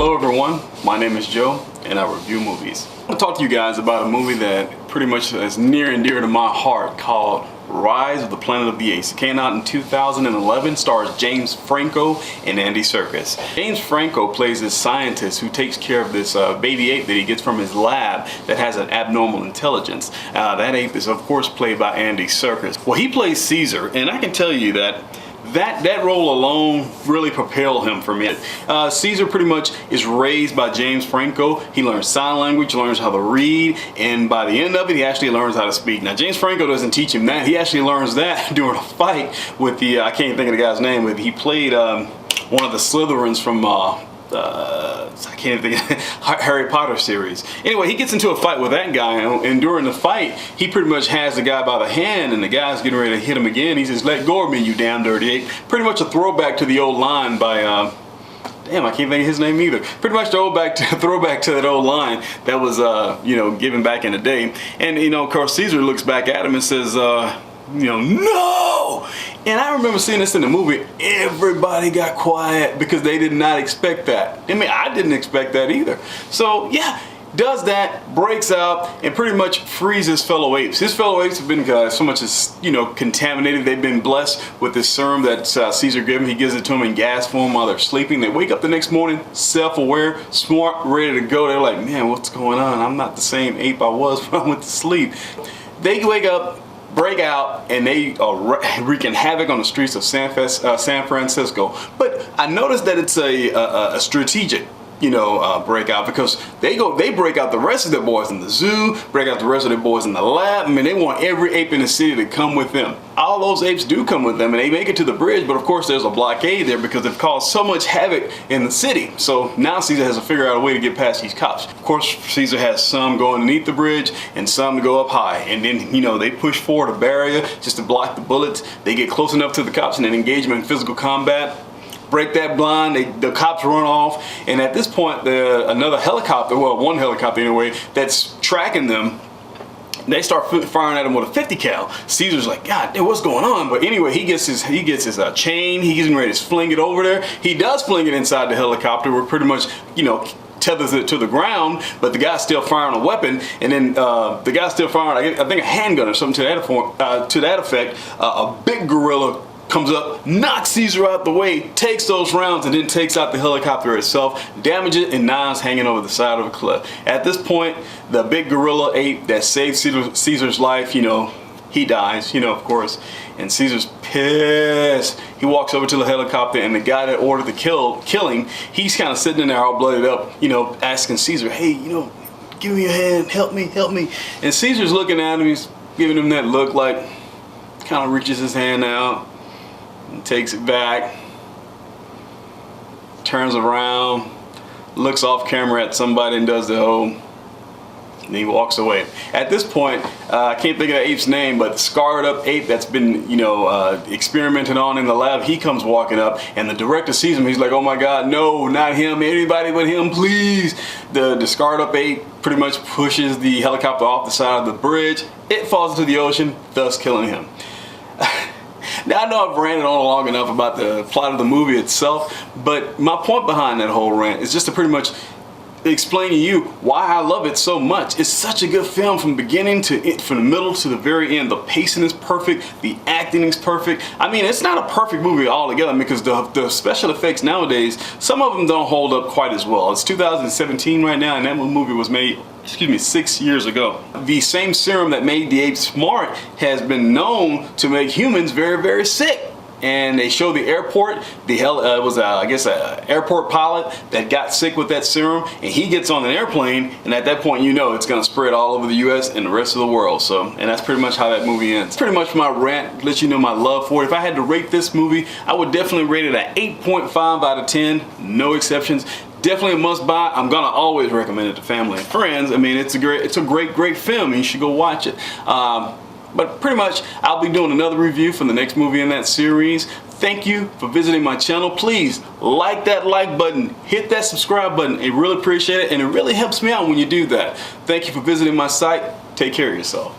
Hello everyone, my name is Joe and I review movies. I want to talk to you guys about a movie that pretty much is near and dear to my heart called Rise of the Planet of the Apes. It came out in 2011, stars James Franco and Andy Serkis. James Franco plays this scientist who takes care of this baby ape that he gets from his lab that has an abnormal intelligence. That ape is of course played by Andy Serkis. Well, he plays Caesar, and I can tell you that role alone really propelled him for me. Caesar pretty much is raised by James Franco. He learns sign language, learns how to read, and by the end of it, he actually learns how to speak. Now, James Franco doesn't teach him that. He actually learns that during a fight with the, I can't think of the guy's name, but he played one of the Slytherins from I can't think of Harry Potter series. Anyway, he gets into a fight with that guy, and during the fight, he pretty much has the guy by the hand, and the guy's getting ready to hit him again. He says, "Let go of me, you damn dirty ape." Pretty much a throwback to the old line by, damn, I can't think of his name either. Pretty much throwback to that old line that was, you know, given back in the day. And, you know, of course, Caesar looks back at him and says, you know, "No!" And I remember seeing this in the movie. Everybody got quiet because they did not expect that. I mean, I didn't expect that either. So yeah, does that, breaks out, and pretty much frees his fellow apes. His fellow apes have been so much as, you know, contaminated. They've been blessed with this serum that Caesar gave them. He gives it to them in gas form while they're sleeping. They wake up the next morning, self-aware, smart, ready to go. They're like, "Man, what's going on? I'm not the same ape I was when I went to sleep." They wake up, break out, and they are wreaking havoc on the streets of San Francisco. But I noticed that it's a strategic, you know, breakout, because they break out the rest of their boys in the zoo, break out the rest of their boys in the lab. I mean, they want every ape in the city to come with them. All those apes do come with them, and they make it to the bridge, but of course there's a blockade there because they've caused so much havoc in the city. So now Caesar has to figure out a way to get past these cops. Of course, Caesar has some go underneath the bridge and some to go up high, and then, you know, they push forward a barrier just to block the bullets. They get close enough to the cops and then engage them in physical combat. Break that blind, the cops run off, and at this point, another helicopter, well, one helicopter anyway, that's tracking them, they start firing at him with a 50 cal. Caesar's like, "God, what's going on?" But anyway, he gets his chain. He's getting ready to fling it over there. He does fling it inside the helicopter, where pretty much, you know, tethers it to the ground, but the guy's still firing a weapon, and then the guy's still firing, I think, a handgun or something to that effect. A big gorilla comes up, knocks Caesar out the way, takes those rounds, and then takes out the helicopter itself, damages it, and now it's hanging over the side of a cliff. At this point, the big gorilla ape that saved Caesar's life, you know, he dies, you know, of course, and Caesar's pissed. He walks over to the helicopter, and the guy that ordered the killing, he's kind of sitting in there all blooded up, you know, asking Caesar, "Hey, you know, give me your hand, help me, help me." And Caesar's looking at him, he's giving him that look, like, kind of reaches his hand out, and takes it back, turns around, looks off camera at somebody and does the whole, and he walks away. At this point, I can't think of the ape's name, but the scarred up ape that's been, you know, experimented on in the lab, he comes walking up, and the director sees him. He's like, "Oh my God, no, not him, anybody but him, please." The scarred up ape pretty much pushes the helicopter off the side of the bridge. It falls into the ocean, thus killing him. Now, I know I've ranted on long enough about the plot of the movie itself, but my point behind that whole rant is just to pretty much explain to you why I love it so much. It's such a good film from beginning to it, from the middle to the very end. The pacing is perfect, the acting is perfect. I mean, it's not a perfect movie altogether because the special effects nowadays, some of them don't hold up quite as well. It's 2017 right now, and that movie was made, 6 years ago. The same serum that made the apes smart has been known to make humans very, very sick. And they show the airport, it was I guess an airport pilot that got sick with that serum, and he gets on an airplane, and at that point, you know, it's gonna spread all over the US and the rest of the world. So, and that's pretty much how that movie ends. Pretty much my rant, let you know my love for it. If I had to rate this movie, I would definitely rate it an 8.5 out of 10, no exceptions. Definitely a must buy. I'm gonna always recommend it to family and friends. I mean, it's a great film, and you should go watch it. But pretty much, I'll be doing another review for the next movie in that series. Thank you for visiting my channel. Please like that like button, hit that subscribe button. I really appreciate it, and it really helps me out when you do that. Thank you for visiting my site. Take care of yourself.